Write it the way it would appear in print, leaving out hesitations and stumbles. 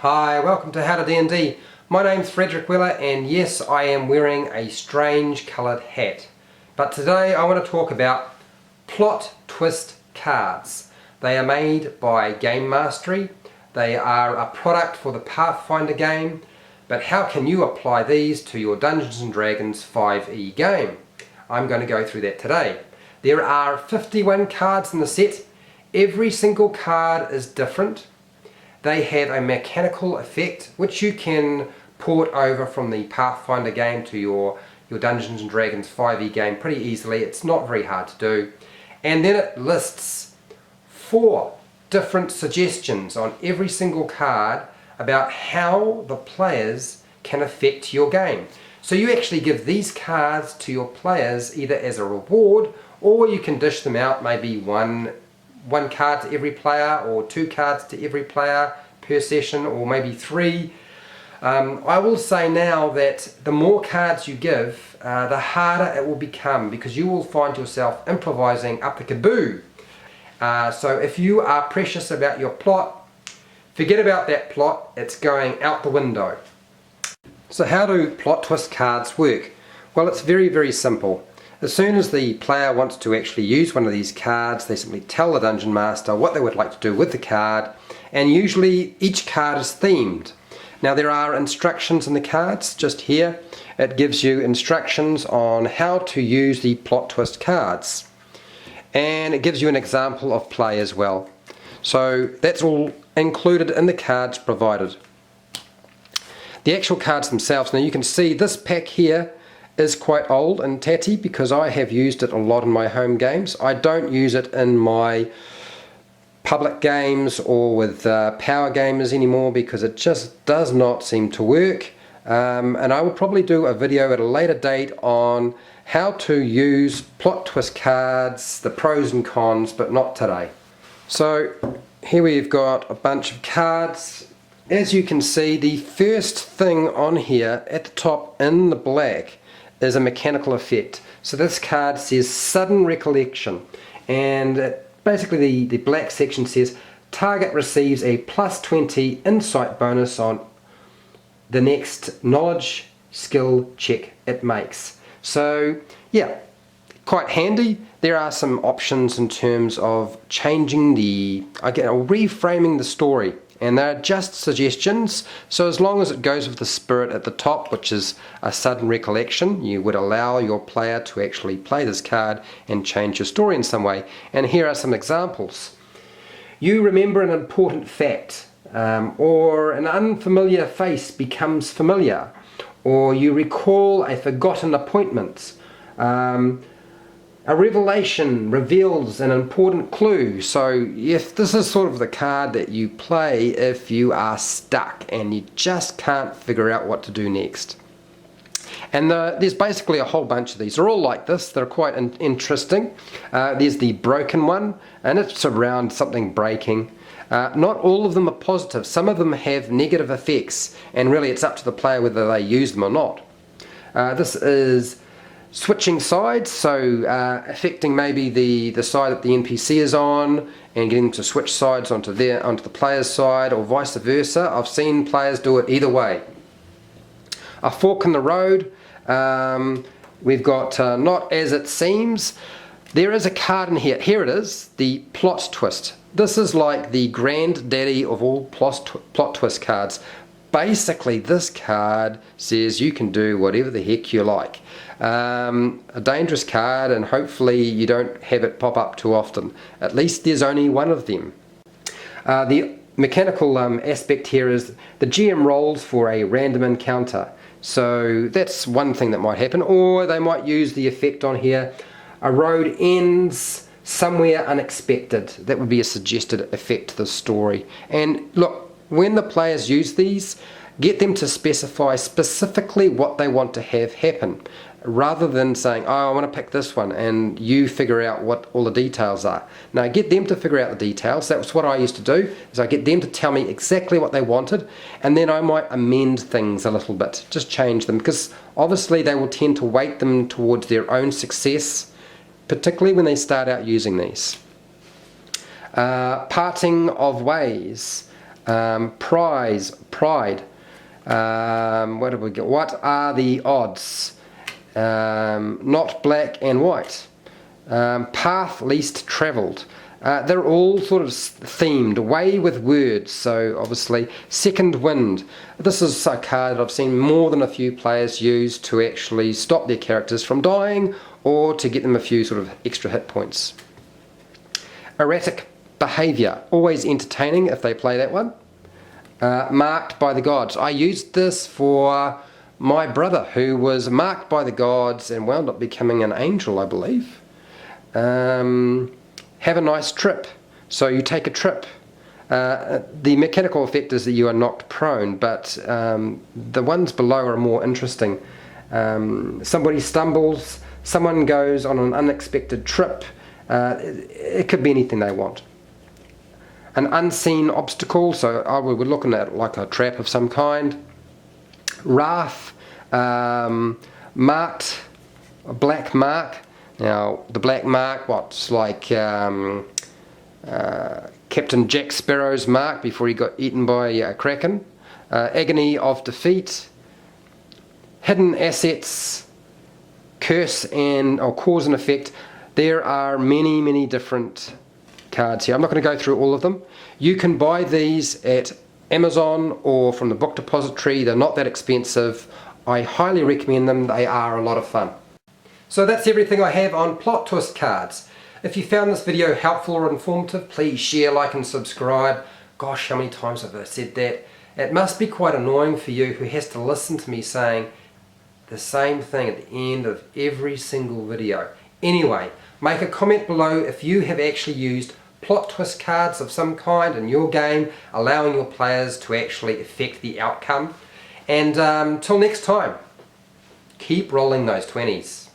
Hi, welcome to HowtoDandD. My name's Frederick Weller and yes, I am wearing a strange coloured hat. But today I want to talk about plot twist cards. They are made by Game Mastery. They are a product for the Pathfinder game. But how can you apply these to your Dungeons & Dragons 5e game? I'm going to go through that today. There are 51 cards in the set. Every single card is different. They have a mechanical effect which you can port over from the Pathfinder game to your Dungeons & Dragons 5e game pretty easily. It's not very hard to do. And then it lists 4 different suggestions on every single card about how the players can affect your game. So you actually give these cards to your players either as a reward, or you can dish them out, maybe one card to every player or 2 cards to every player per session, or maybe 3. I will say now that the more cards you give, the harder it will become, because you will find yourself improvising up the kaboo. So if you are precious about your plot, forget about that plot, it's going out the window. So how do plot twist cards work? Well, it's very, very simple. As soon as the player wants to actually use one of these cards, they simply tell the Dungeon Master what they would like to do with the card, and usually each card is themed. Now there are instructions in the cards, just here. It gives you instructions on how to use the plot twist cards. And it gives you an example of play as well. So that's all included in the cards provided. The actual cards themselves, now you can see this pack here is quite old and tatty because I have used it a lot in my home games. I don't use it in my public games or with power gamers anymore because it just does not seem to work. And I will probably do a video at a later date on how to use plot twist cards, the pros and cons, but not today. So here we've got a bunch of cards. As you can see, the first thing on here at the top in the black is a mechanical effect. So this card says sudden recollection, and basically the black section says target receives a +20 insight bonus on the next knowledge skill check it makes. So yeah, quite handy. There are some options in terms of changing reframing the story, and they're just suggestions. So as long as it goes with the spirit at the top, which is a sudden recollection, you would allow your player to actually play this card and change your story in some way. And here are some examples. You remember an important fact, or an unfamiliar face becomes familiar, or you recall a forgotten appointment. A revelation reveals an important clue. So if this is sort of the card that you play if you are stuck and you just can't figure out what to do next. And there's basically a whole bunch of these. They're all like this. They're quite interesting. There's the broken one, and it's around something breaking. Not all of them are positive. Some of them have negative effects, and really it's up to the player whether they use them or not. This is switching sides, so affecting maybe the side that the NPC is on and getting them to switch sides onto the player's side, or vice versa. I've seen players do it either way. A fork in the road. We've got not as it seems. There is a card in here. Here it is, the plot twist. This is like the granddaddy of all plot twist cards. Basically, this card says you can do whatever the heck you like. A dangerous card, and hopefully you don't have it pop up too often. At least there's only one of them. The mechanical aspect here is the GM rolls for a random encounter. So that's one thing that might happen, or they might use the effect on here. A road ends somewhere unexpected. That would be a suggested effect to the story. And look, when the players use these, get them to specify specifically what they want to have happen, rather than saying, oh, I want to pick this one, and you figure out what all the details are. Now get them to figure out the details. That's what I used to do, is I get them to tell me exactly what they wanted, and then I might amend things a little bit, just change them, because obviously they will tend to weight them towards their own success, particularly when they start out using these. Parting of ways. Pride. What did we get? What are the odds? Not black and white. Path least travelled. They're all sort of themed, way with words, so obviously second wind. This is a card that I've seen more than a few players use to actually stop their characters from dying or to get them a few sort of extra hit points. Erratic behaviour, always entertaining if they play that one. Marked by the gods. I used this for my brother who was marked by the gods and wound up becoming an angel, I believe. Have a nice trip. So you take a trip. The mechanical effect is that you are knocked prone, but the ones below are more interesting. Somebody stumbles, someone goes on an unexpected trip. It could be anything they want. An unseen obstacle, so we're looking at like a trap of some kind. Wrath, marked, a black mark. Now, the black mark, what's like Captain Jack Sparrow's mark before he got eaten by a kraken. Agony of defeat. Hidden assets, curse or cause and effect. There are many, many different cards here. I'm not going to go through all of them. You can buy these at Amazon or from the book depository. They're not that expensive. I highly recommend them. They are a lot of fun. So that's everything I have on plot twist cards. If you found this video helpful or informative, please share, like and subscribe. Gosh, how many times have I said that? It must be quite annoying for you who has to listen to me saying the same thing at the end of every single video. Anyway, make a comment below if you have actually used plot twist cards of some kind in your game, allowing your players to actually affect the outcome. And till next time, keep rolling those 20s.